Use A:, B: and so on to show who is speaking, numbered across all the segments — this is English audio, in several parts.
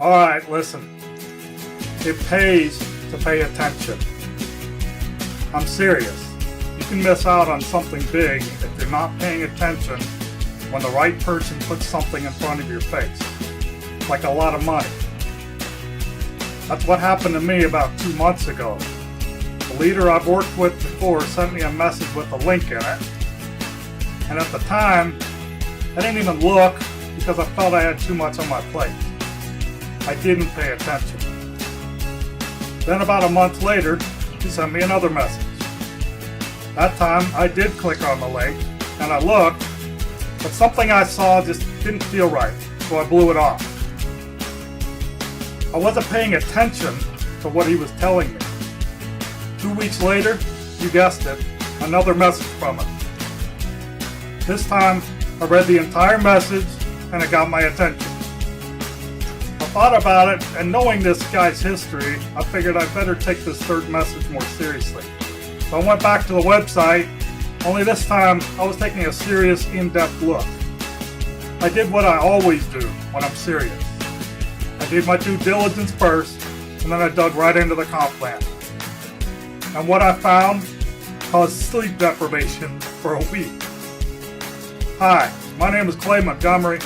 A: Alright, listen. It pays to pay attention. I'm serious. You can miss out on something big if you're not paying attention when the right person puts something in front of your face. Like a lot of money. That's what happened to me about 2 months ago. The leader I've worked with before sent me a message with a link in it. And at the time, I didn't even look because I felt I had too much on my plate. I didn't pay attention. Then about a month later, he sent me another message. That time I did click on the link and I looked, but something I saw just didn't feel right, so I blew it off. I wasn't paying attention to what he was telling me. 2 weeks later, you guessed it, another message from him. This time, I read the entire message and it got my attention. I thought about it, and knowing this guy's history, I figured I'd better take this third message more seriously. So I went back to the website, only this time I was taking a serious, in-depth look. I did what I always do when I'm serious. I did my due diligence first, and then I dug right into the comp plan. And what I found caused sleep deprivation for a week. Hi, my name is Clay Montgomery,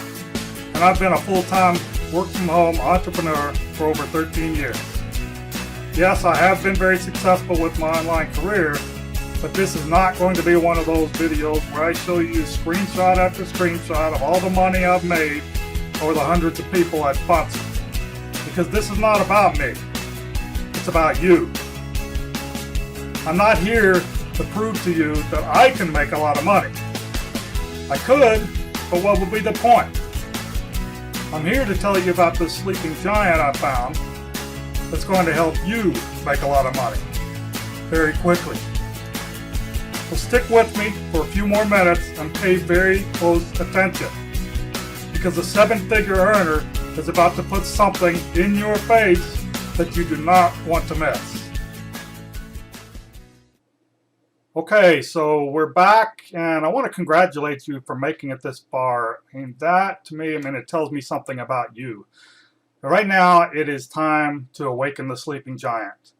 A: and I've been a full-time work-from-home entrepreneur for over 13 years. Yes, I have been very successful with my online career, but this is not going to be one of those videos where I show you screenshot after screenshot of all the money I've made or the hundreds of people I've sponsored. Because this is not about me. It's about you. I'm not here to prove to you that I can make a lot of money. I could, but what would be the point? I'm here to tell you about this sleeping giant I found that's going to help you make a lot of money very quickly. So stick with me for a few more minutes and pay very close attention, because the seven-figure earner is about to put something in your face that you do not want to miss. Okay, so we're back, and I want to congratulate you for making it this far. And that, to me, it tells me something about you. But right now, it is time to awaken the sleeping giant.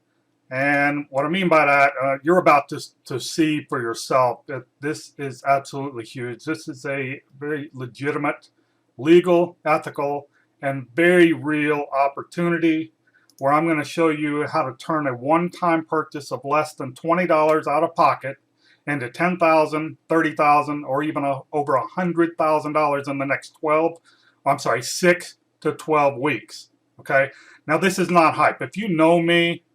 A: And what I mean by that, you're about to see for yourself that this is absolutely huge. This is a very legitimate, legal, ethical, and very real opportunity where I'm going to show you how to turn a one-time purchase of less than $20 out of pocket into $10,000, $30,000, or even over $100,000 in the next 6 to 12 weeks. Okay? Now, this is not hype. If you know me,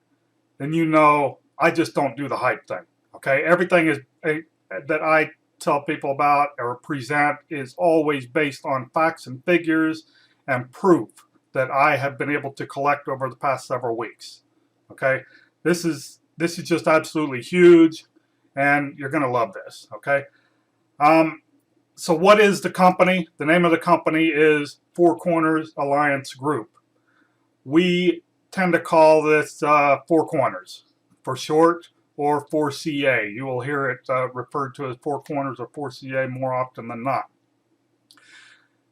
A: then you know I just don't do the hype thing. Okay? Everything is that I tell people about or present is always based on facts and figures and proof that I have been able to collect over the past several weeks. Okay, this is just absolutely huge, and you're going to love this. Okay, so what is the company? The name of the company is Four Corners Alliance Group. We tend to call this Four Corners for short, or 4CA. You will hear it referred to as Four Corners or 4CA more often than not.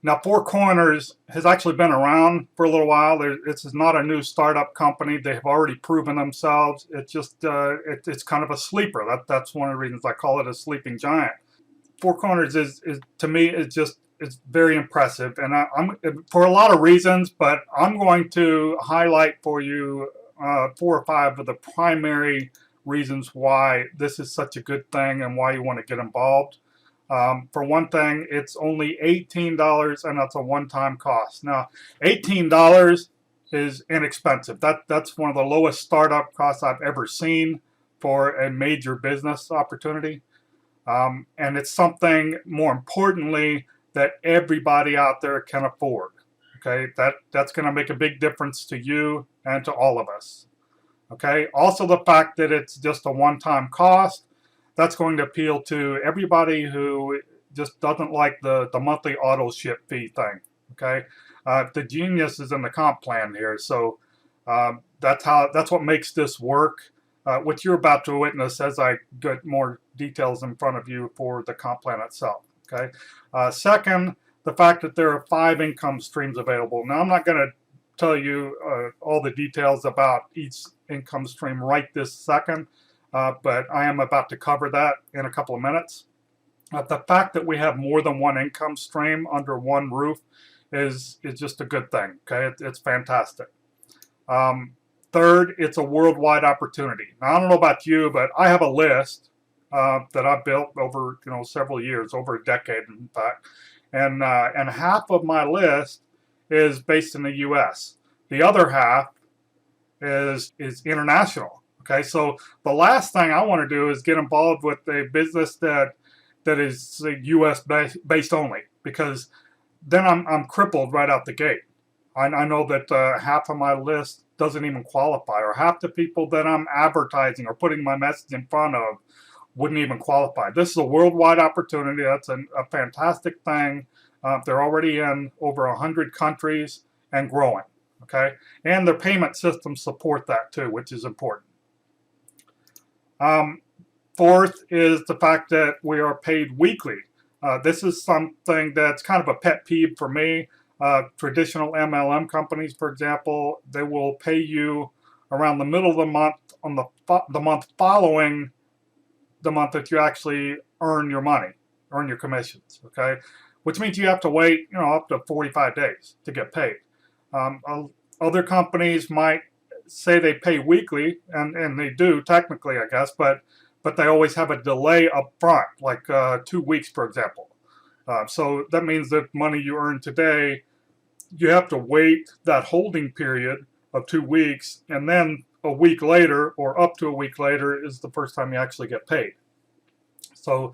A: Now, Four Corners has actually been around for a little while. This is not a new startup company. They have already proven themselves. It's just it's kind of a sleeper. That's one of the reasons I call it a sleeping giant. Four Corners is to me it's very impressive, and I'm for a lot of reasons. But I'm going to highlight for you 4 or 5 of the primary reasons why this is such a good thing and why you want to get involved. For one thing, it's only $18, and that's a one-time cost. Now, $18 is inexpensive. That's one of the lowest startup costs I've ever seen for a major business opportunity. And it's something, more importantly, that everybody out there can afford. Okay, that's going to make a big difference to you and to all of us. Okay, also the fact that it's just a one-time cost. That's going to appeal to everybody who just doesn't like the monthly auto ship fee thing. Okay, the genius is in the comp plan here, so that's what makes this work. What you're about to witness as I get more details in front of you for the comp plan itself. Okay. Second, the fact that there are 5 income streams available. Now, I'm not going to tell you all the details about each income stream right this second, but I am about to cover that in a couple of minutes. The fact that we have more than one income stream under one roof is just a good thing. Okay, it's fantastic. Third, it's a worldwide opportunity. Now, I don't know about you, but I have a list that I've built over several years, over a decade, in fact, and half of my list is based in the U.S. The other half is international. Okay, so the last thing I want to do is get involved with a business that is U.S. based only, because then I'm crippled right out the gate. I know that half of my list doesn't even qualify, or half the people that I'm advertising or putting my message in front of wouldn't even qualify. This is a worldwide opportunity. That's a fantastic thing. They're already in over 100 countries and growing. Okay, and their payment systems support that too, which is important. Fourth is the fact that we are paid weekly. This is something that's kind of a pet peeve for me. Traditional MLM companies, for example, they will pay you around the middle of the month on the month following the month that you actually earn your money, earn your commissions. Okay, which means you have to wait, up to 45 days to get paid. Other companies might say they pay weekly, and they do technically, I guess, but they always have a delay up front, like 2 weeks, for example. So that means that money you earn today, you have to wait that holding period of 2 weeks, and then a week later, or up to a week later, is the first time you actually get paid. So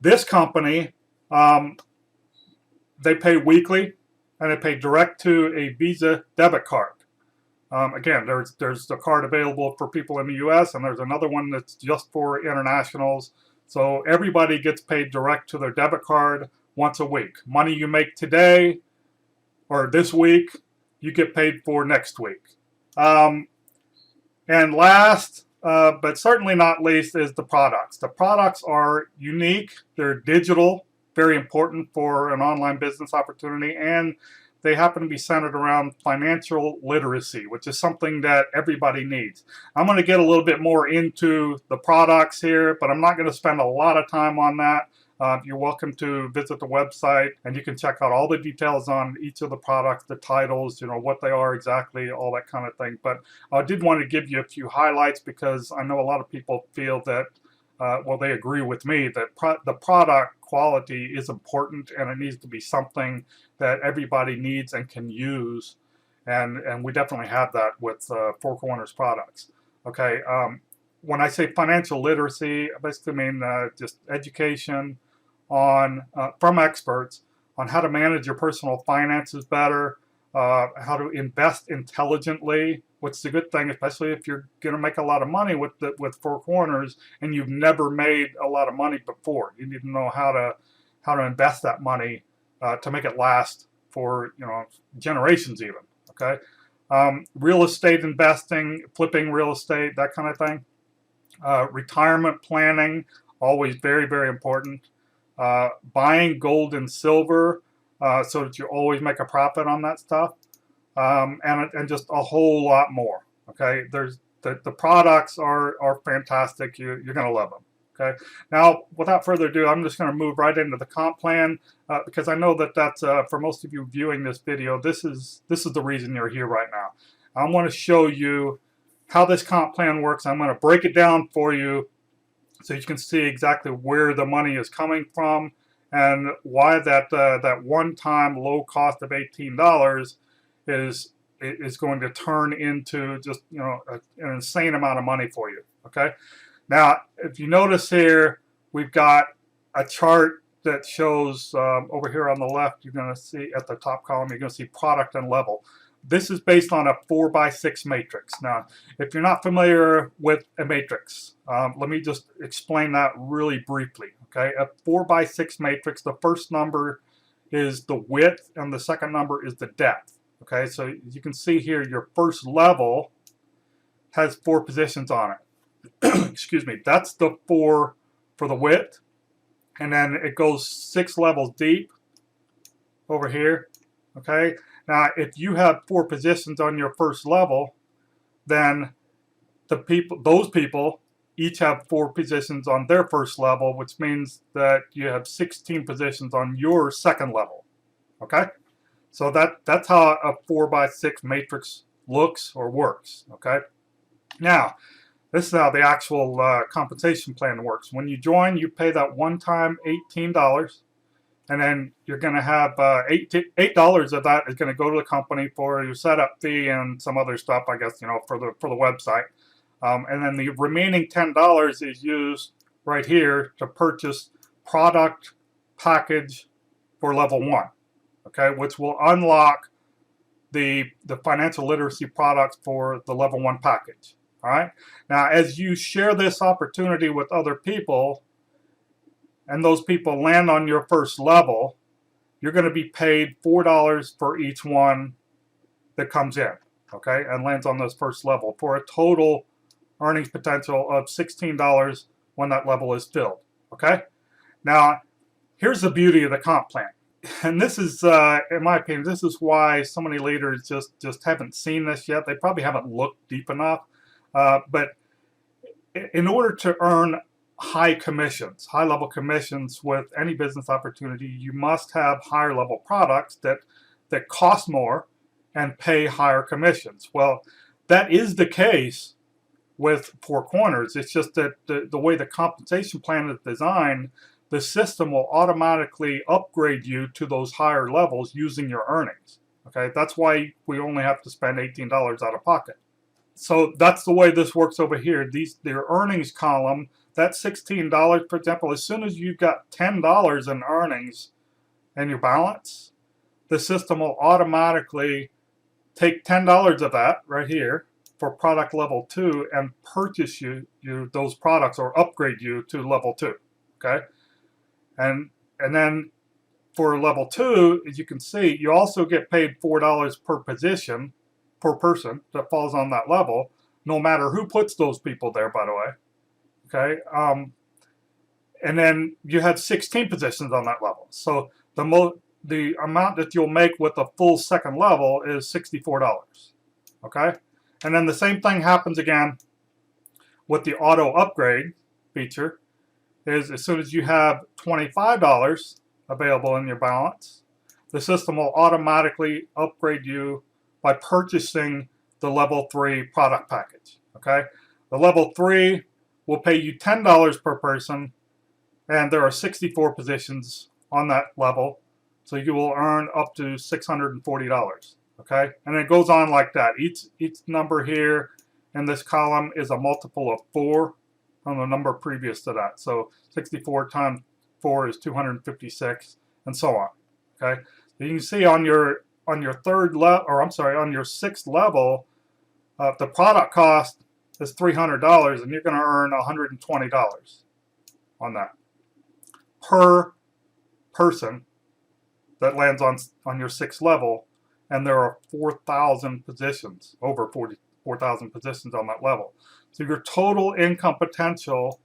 A: this company, they pay weekly, and they pay direct to a Visa debit card. Again, there's a card available for people in the U.S., and there's another one that's just for internationals. So everybody gets paid direct to their debit card once a week. Money you make today or this week, you get paid for next week. And last, but certainly not least, is the products. The products are unique. They're digital, very important for an online business opportunity, and they happen to be centered around financial literacy, which is something that everybody needs. I'm going to get a little bit more into the products here, but I'm not going to spend a lot of time on that. You're welcome to visit the website, and you can check out all the details on each of the products, the titles, what they are exactly, all that kind of thing. But I did want to give you a few highlights, because I know a lot of people feel that, well, they agree with me that the product quality is important, and it needs to be something that everybody needs and can use, and we definitely have that with Four Corners products. Okay, when I say financial literacy, I basically mean just education on from experts on how to manage your personal finances better, how to invest intelligently, which is a good thing, especially if you're going to make a lot of money with Four Corners and you've never made a lot of money before. You need to know how to invest that money to make it last for generations even. Okay, real estate investing, flipping real estate, that kind of thing. Retirement planning, always very, very important. Buying gold and silver so that you always make a profit on that stuff, and just a whole lot more. Okay, there's the products are fantastic. You're going to love them. Okay, now without further ado, I'm just going to move right into the comp plan, because I know that that's for most of you viewing this video, this is the reason you're here right now. I want to show you how this comp plan works. I'm going to break it down for you so you can see exactly where the money is coming from and why that one-time low cost of $18 is going to turn into just an insane amount of money for you. Okay, now if you notice here, we've got a chart that shows over here on the left. You're going to see at the top column, you're going to see product and level. This is based on a 4x6 matrix. Now, if you're not familiar with a matrix, let me just explain that really briefly. Okay, a 4x6 matrix, the first number is the width and the second number is the depth. Okay, so you can see here your first level has 4 positions on it. Excuse me, that's the 4 for the width, and then it goes 6 levels deep over here. Okay, Now, if you have 4 positions on your first level, then those people each have 4 positions on their first level, which means that you have 16 positions on your second level. Okay, so that's how a 4x6 matrix looks or works. Okay, now this is how the actual compensation plan works. When you join, you pay that one-time $18, and then you're going to have $8 of that is going to go to the company for your setup fee and some other stuff, I guess, for the website. And then the remaining $10 is used right here to purchase product package for level 1, okay, which will unlock the financial literacy products for the level 1 package. All right. Now, as you share this opportunity with other people, and those people land on your first level, you're going to be paid $4 for each one that comes in, okay, and lands on this first level, for a total earnings potential of $16 when that level is filled. Okay, now here's the beauty of the comp plan, and this is, in my opinion, this is why so many leaders just haven't seen this yet. They probably haven't looked deep enough. But in order to earn high level commissions with any business opportunity, you must have higher level products that cost more and pay higher commissions. Well, that is the case with Four Corners. It's just that the way the compensation plan is designed, the system will automatically upgrade you to those higher levels using your earnings. Okay, that's why we only have to spend $18 out of pocket. So that's the way this works over here. Their earnings column, that $16, for example, as soon as you've got $10 in earnings in your balance, the system will automatically take $10 of that right here for product level 2 and purchase you those products, or upgrade you to level 2. Okay, and then for level 2, as you can see, you also get paid $4 per position, per person that falls on that level, no matter who puts those people there, by the way. Okay, and then you had 16 positions on that level, so the amount that you'll make with a full second level is $64. Okay, and then the same thing happens again with the auto upgrade feature. Is as soon as you have $25 available in your balance, the system will automatically upgrade you by purchasing the level 3 product package. Okay, the level 3 will pay you $10 per person, and there are 64 positions on that level, so you will earn up to $640. Okay, and it goes on like that. Each number here in this column is a multiple of 4 from the number previous to that. So 64 times 4 is 256, and so on. Okay, so you can see on your third level, or I'm sorry, on your 6th level, the product cost is $300, and you're going to earn $120 on that per person that lands on your 6th level, and there are 4,000 positions, over 4,000 positions on that level. So your total income potential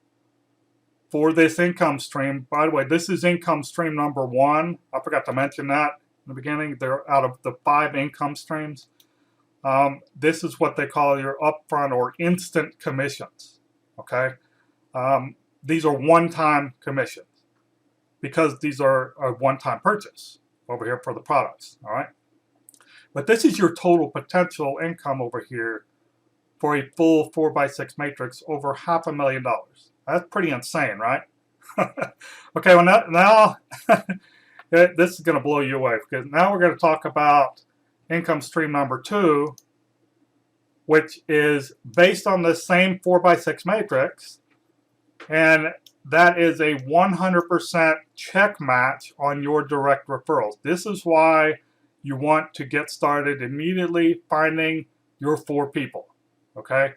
A: for this income stream, by the way, this is income stream number 1. I forgot to mention that in the beginning. They're out of the 5 income streams. This is what they call your upfront or instant commissions. Okay, these are one-time commissions because these are a one-time purchase over here for the products. All right, but this is your total potential income over here for a full 4x6 matrix, over $500,000. That's pretty insane, right? Okay, well now this is going to blow you away, because now we're going to talk about income stream number 2, which is based on the same 4x6 matrix, and that is a 100% check match on your direct referrals. This is why you want to get started immediately finding your 4 people. Okay,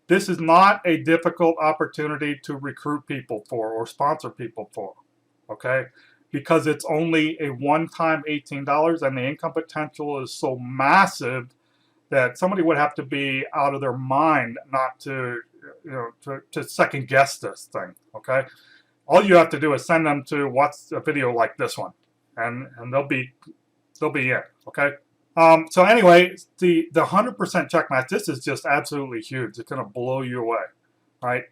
A: this is not a difficult opportunity to recruit people for or sponsor people for. Okay, because it's only a one-time $18, and the income potential is so massive that somebody would have to be out of their mind not to, to second guess this thing. Okay, all you have to do is send them to watch a video like this one, and they'll be in. Okay, So anyway, the 100% check match, this is just absolutely huge. It's going to blow you away, right?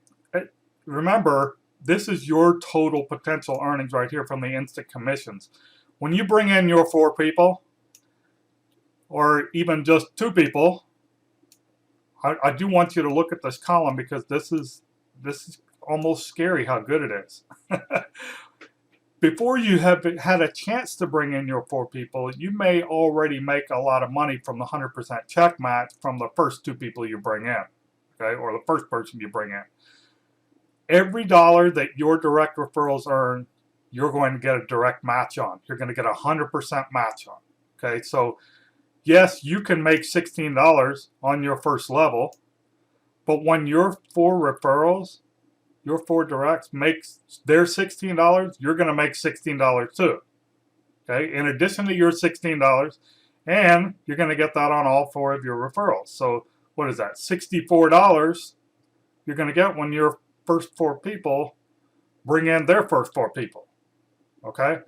A: Remember, this is your total potential earnings right here from the instant commissions. When you bring in your 4 people, or even just 2 people, I do want you to look at this column, because this is almost scary how good it is. Before you have had a chance to bring in your 4 people, you may already make a lot of money from the 100% check match from the first 2 people you bring in, okay, or the first person you bring in. Every dollar that your direct referrals earn, you're going to get a direct match on. You're going to get a 100% match on, okay? So yes, you can make $16 on your first level, but when your 4 referrals, your 4 directs makes their $16, you're going to make $16 too. Okay, in addition to your $16, and you're going to get that on all 4 of your referrals. So what is that? $64 you're going to get when your first 4 people bring in their first 4 people. Okay,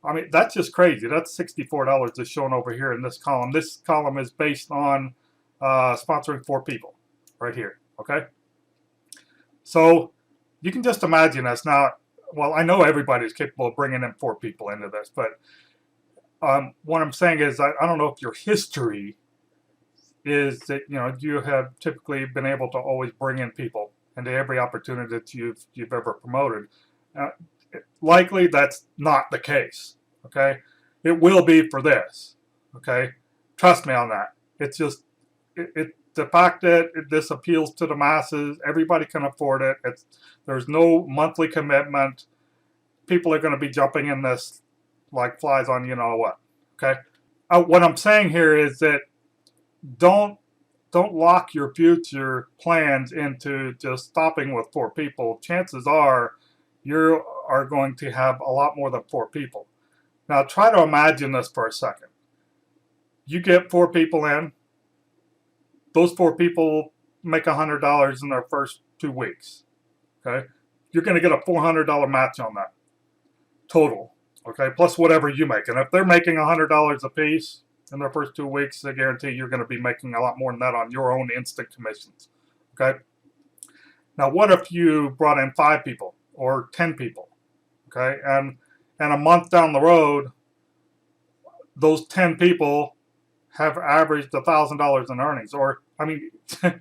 A: I mean, that's just crazy. That's $64 that's shown over here in this column. This column is based on sponsoring 4 people right here. Okay, so you can just imagine this. Now, well, I know everybody's capable of bringing in 4 people into this, but what I'm saying is I don't know if your history is that, you know, you have typically been able to always bring in people into every opportunity that you've ever promoted. Likely that's not the case. Okay, it will be for this. Okay, trust me on that. It's just the fact that this appeals to the masses. Everybody can afford it. There's no monthly commitment. People are going to be jumping in this like flies on you know what. Okay, what I'm saying here is that don't lock your future plans into just stopping with 4 people. Chances are you are going to have a lot more than 4 people. Now try to imagine this for a second. You get 4 people in. Those 4 people make $100 in their first 2 weeks. Okay, you're going to get a $400 match on that total. Okay, plus whatever you make. And if they're making $100 a piece in their first 2 weeks, I guarantee you're going to be making a lot more than that on your own instant commissions. Okay. Now, what if you brought in 5 people or 10 people? Okay, and a month down the road, those 10 people have averaged $1,000 in earnings. Or, I mean,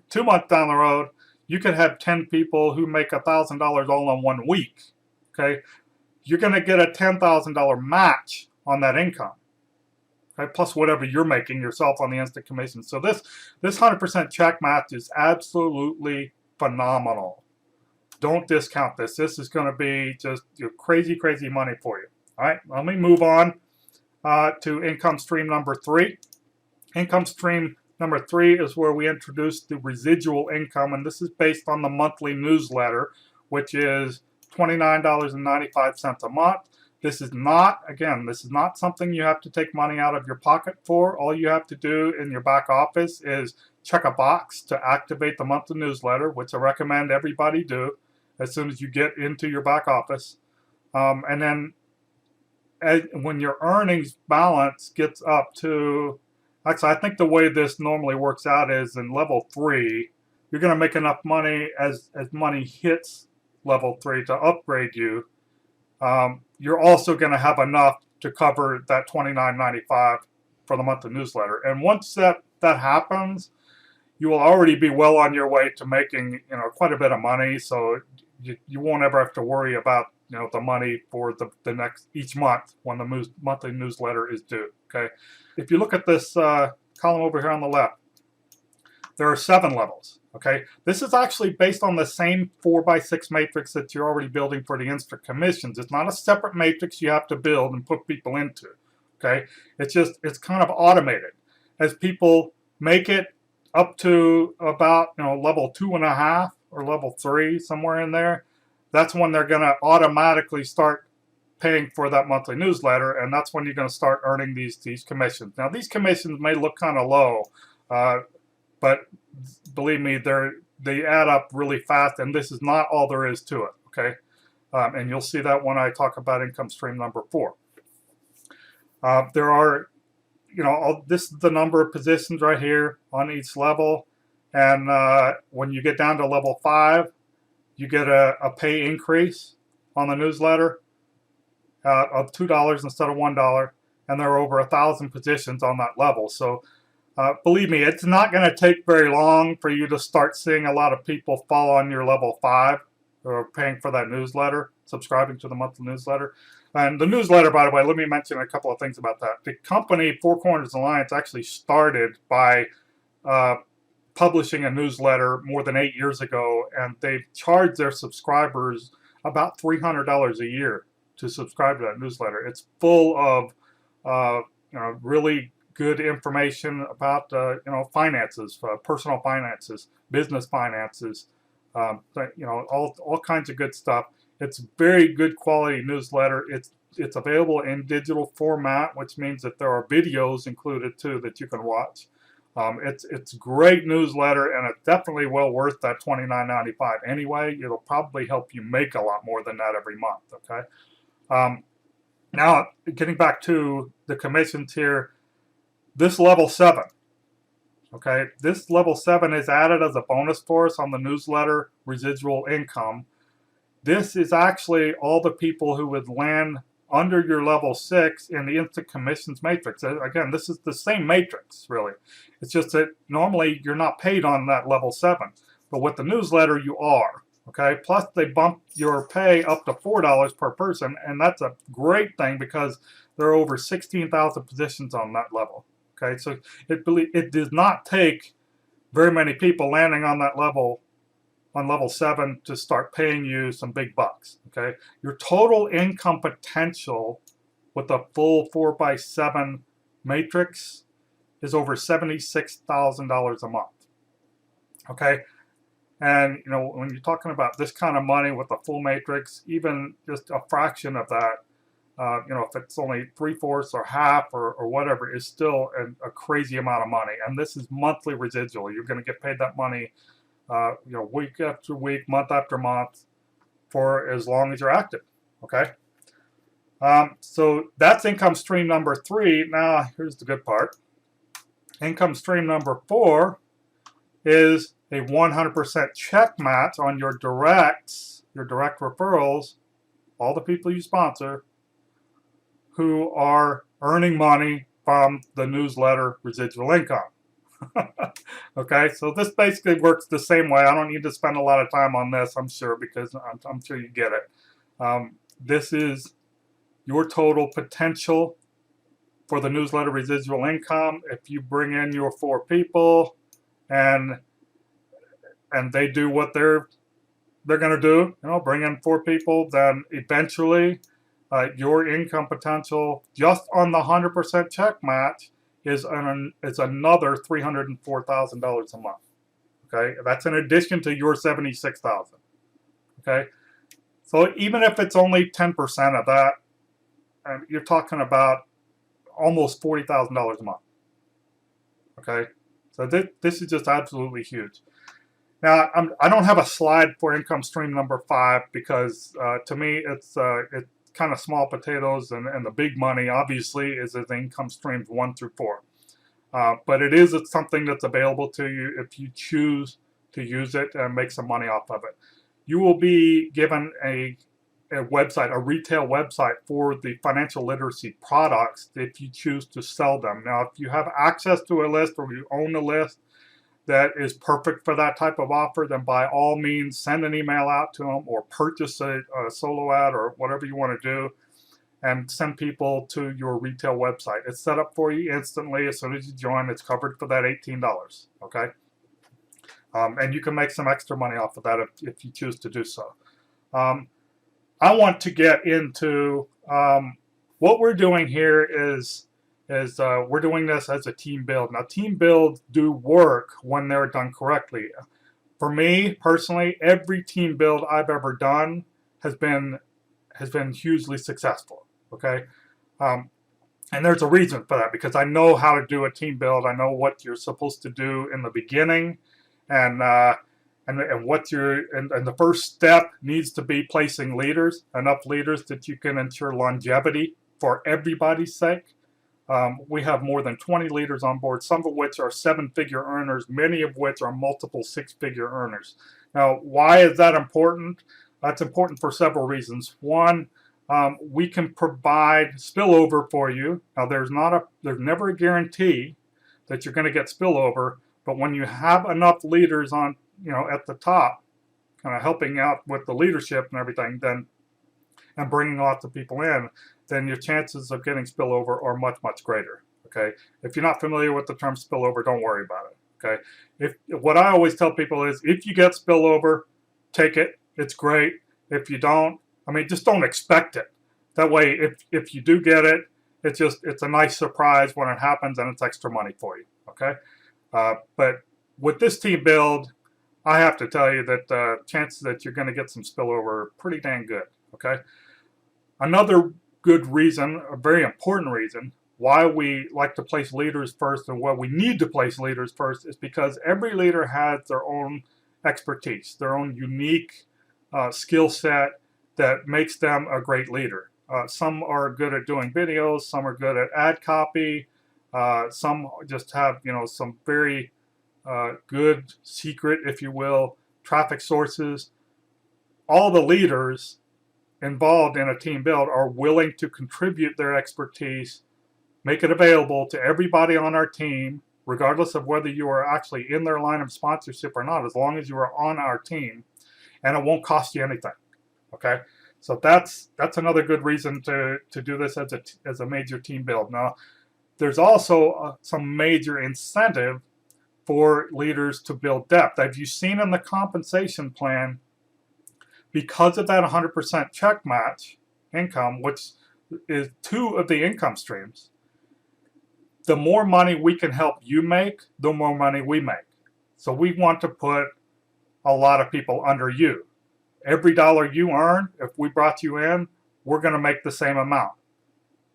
A: 2 months down the road, you could have 10 people who make $1,000 all in 1 week. Okay, you're going to get a $10,000 match on that income. Okay, plus whatever you're making yourself on the instant commission. So this 100% check match is absolutely phenomenal. Don't discount this. This is going to be just crazy, crazy money for you. All right, let me move on to income stream number 3. Income stream number 3 is where we introduce the residual income, and this is based on the monthly newsletter, which is $29.95 a month. This is not, again, this is not something you have to take money out of your pocket for. All you have to do in your back office is check a box to activate the monthly newsletter, which I recommend everybody do as soon as you get into your back office. And then when your earnings balance gets up to, actually, I think the way this normally works out is in level 3, you're going to make enough money as money hits level 3 to upgrade you. You're also going to have enough to cover that $29.95 for the monthly newsletter. And once that happens, you will already be well on your way to making quite a bit of money. So you won't ever have to worry about the money for the next each month when the monthly newsletter is due. Okay, if you look at this column over here on the left, there are 7 levels. Okay, this is actually based on the same 4x6 matrix that you're already building for the instant commissions. It's not a separate matrix you have to build and put people into. Okay, it's kind of automated. As people make it up to about level 2.5 or level 3, somewhere in there, that's when they're going to automatically start paying for that monthly newsletter, and that's when you're going to start earning these commissions. Now, these commissions may look kind of low, but believe me, they add up really fast, and this is not all there is to it. Okay, and you'll see that when I talk about income stream number 4. There are this is the number of positions right here on each level. And when you get down to level 5, you get a pay increase on the newsletter of $2 instead of $1. And there are over 1,000 positions on that level. So believe me, it's not going to take very long for you to start seeing a lot of people fall on your level 5 or paying for that newsletter, subscribing to the monthly newsletter. And the newsletter, by the way, let me mention a couple of things about that. The company, Four Corners Alliance, actually started by publishing a newsletter more than 8 years ago, and they charged their subscribers about $300 a year to subscribe to that newsletter. It's full of really good information about finances, personal finances, business finances, all kinds of good stuff. It's very good quality newsletter. It's available in digital format, which means that there are videos included too that you can watch. It's great newsletter, and it's definitely well worth that $29.95 anyway. It'll probably help you make a lot more than that every month. Okay. Now, getting back to the commissions here, this level 7. Okay, this level 7 is added as a bonus for us on the newsletter residual income. This is actually all the people who would land under your level 6 in the instant commissions matrix. Again, this is the same matrix, really. It's just that normally you're not paid on that level 7, but with the newsletter you are. Okay, plus they bump your pay up to $4 per person, and that's a great thing because there are over 16,000 positions on that level. Okay, so it does not take very many people landing on that level, on level 7, to start paying you some big bucks. Okay, your total income potential with a full 4x7 matrix is over $76,000 a month. Okay, and when you're talking about this kind of money with a full matrix, even just a fraction of that, if it's only 3/4 or half or whatever, is still a crazy amount of money. And this is monthly residual. You're going to get paid that money, week after week, month after month, for as long as you're active. Okay. So that's income stream number 3. Now here's the good part. Income stream number 4 is a 100% check match on your direct referrals, all the people you sponsor, who are earning money from the newsletter residual income. Okay, so this basically works the same way. I don't need to spend a lot of time on this, I'm sure, because I'm sure you get it. This is your total potential for the newsletter residual income. If you bring in your 4 people and they do what they're going to do, bring in 4 people, then eventually your income potential just on the 100% check match is another $304,000 a month. Okay, that's in addition to your $76,000. Okay, so even if it's only 10% of that, you're talking about almost $40,000 a month. Okay, so this is just absolutely huge. Now, I don't have a slide for income stream number 5 because to me it's kind of small potatoes, and the big money obviously is in income streams 1 through 4. But it's something that's available to you if you choose to use it and make some money off of it. You will be given a website, a retail website for the financial literacy products if you choose to sell them. Now, if you have access to a list or you own a list that is perfect for that type of offer, then by all means send an email out to them or purchase a solo ad or whatever you want to do and send people to your retail website. It's set up for you instantly as soon as you join. It's covered for that $18. Okay, and you can make some extra money off of that if you choose to do so. I want to get into what we're doing here is we're doing this as a team build. Now, team builds do work when they're done correctly. For me personally, every team build I've ever done has been hugely successful. Okay, and there's a reason for that, because I know how to do a team build. I know what you're supposed to do in the beginning, and what the first step needs to be placing leaders, enough leaders that you can ensure longevity for everybody's sake. We have more than 20 leaders on board, some of which are 7-figure earners, many of which are multiple 6-figure earners. Now, why is that important? That's important for several reasons. One, we can provide spillover for you. Now, there's never a guarantee that you're going to get spillover, but when you have enough leaders on, at the top, kind of helping out with the leadership and everything, then and bringing lots of people in, then your chances of getting spillover are much, much greater. Okay, if you're not familiar with the term spillover, don't worry about it. Okay, what I always tell people is, if you get spillover, take it. It's great. If you don't, just don't expect it. That way, if you do get it, it's a nice surprise when it happens, and it's extra money for you. Okay, but with this team build, I have to tell you that the chances that you're going to get some spillover are pretty dang good. Okay, another good reason, a very important reason, why we like to place leaders first and why we need to place leaders first is because every leader has their own expertise, their own unique skill set that makes them a great leader. Some are good at doing videos, some are good at ad copy, some just have some very good secret, if you will, traffic sources. All the leaders involved in a team build are willing to contribute their expertise, make it available to everybody on our team, regardless of whether you are actually in their line of sponsorship or not, as long as you are on our team, and it won't cost you anything. Okay, so that's another good reason to do this as a major team build. Now, there's also some major incentive for leaders to build depth. Have you seen in the compensation plan, because of that 100% check match income, which is 2 of the income streams, the more money we can help you make, the more money we make. So we want to put a lot of people under you. Every dollar you earn, if we brought you in, we're going to make the same amount.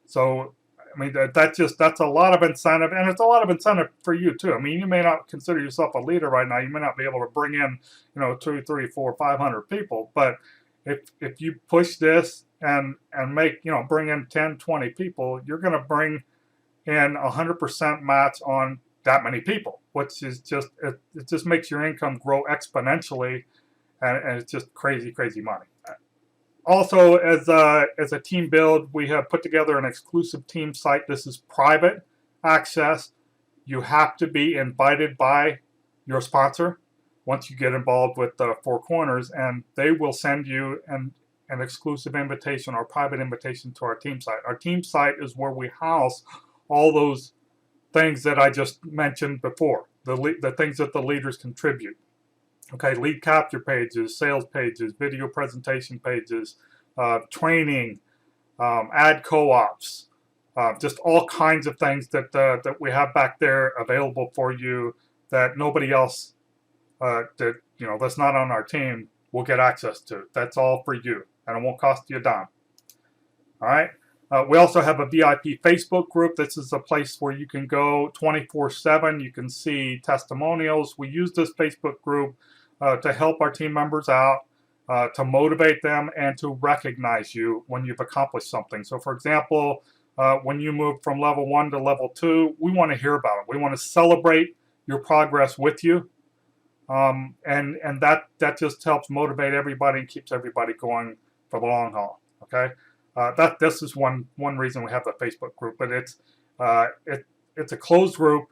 A: So that's a lot of incentive, and it's a lot of incentive for you too. You may not consider yourself a leader right now. You may not be able to bring in 2, 3, 4, 500 people, but if you push this and make bring in 10, 20 people, you're going to bring in 100% match on that many people, which is just it just makes your income grow exponentially, and it's just crazy money. Also, as a team build, we have put together an exclusive team site. This is private access. You have to be invited by your sponsor once you get involved with the Four Corners, and they will send you an exclusive invitation or private invitation to our team site. Our team site is where we house all those things that I just mentioned before, the things that the leaders contribute. Okay, lead capture pages, sales pages, video presentation pages, training, ad co-ops, just all kinds of things that we have back there available for you that nobody else that's not on our team will get access to. That's all for you, and it won't cost you a dime. All right. We also have a VIP Facebook group. This is a place where you can go 24/7. You can see testimonials. We use this Facebook group to help our team members out, to motivate them, and to recognize you when you've accomplished something. So, for example, when you move from level 1 to level 2, we want to hear about it. We want to celebrate your progress with you, and that just helps motivate everybody and keeps everybody going for the long haul. Okay. This is one reason we have the Facebook group, but it's a closed group.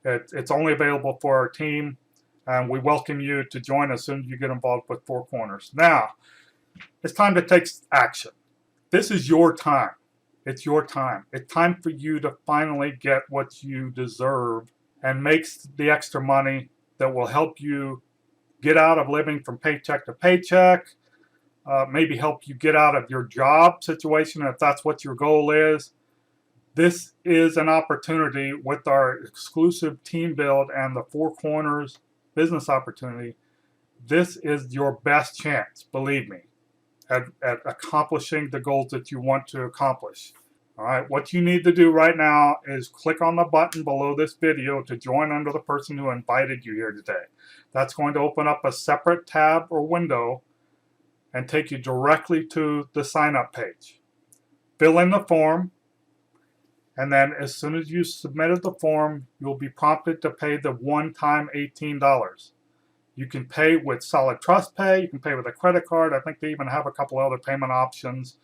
A: It's only available for our team, and we welcome you to join as soon as you get involved with Four Corners. Now, it's time to take action. This is your time. It's your time. It's time for you to finally get what you deserve and make the extra money that will help you get out of living from paycheck to paycheck. Maybe help you get out of your job situation if that's what your goal is. This is an opportunity with our exclusive team build and the Four Corners business opportunity. This is your best chance, believe me, at accomplishing the goals that you want to accomplish. All right, what you need to do right now is click on the button below this video to join under the person who invited you here today. That's going to open up a separate tab or window and take you directly to the sign-up page. Fill in the form, And then as soon as you submitted the form, you'll be prompted to pay the one-time $18. You can pay with Solid Trust Pay. You can pay with a credit card. I think they even have a couple other payment options.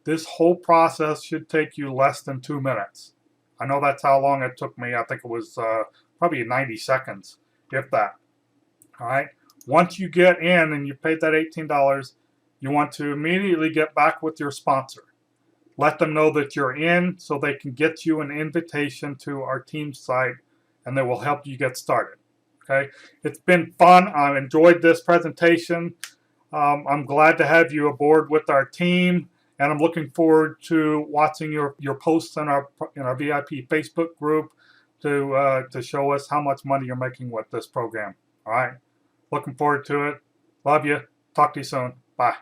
A: This whole process should take you less than 2 minutes. I know that's how long it took me. I think it was probably 90 seconds, if that. All right. Once you get in and you paid that $18, you want to immediately get back with your sponsor. Let them know that you're in so they can get you an invitation to our team site and they will help you get started. Okay, it's been fun. I enjoyed this presentation. I'm glad to have you aboard with our team, and I'm looking forward to watching your posts in our VIP Facebook group to show us how much money you're making with this program. All right, looking forward to it. Love you. Talk to you soon. Bye.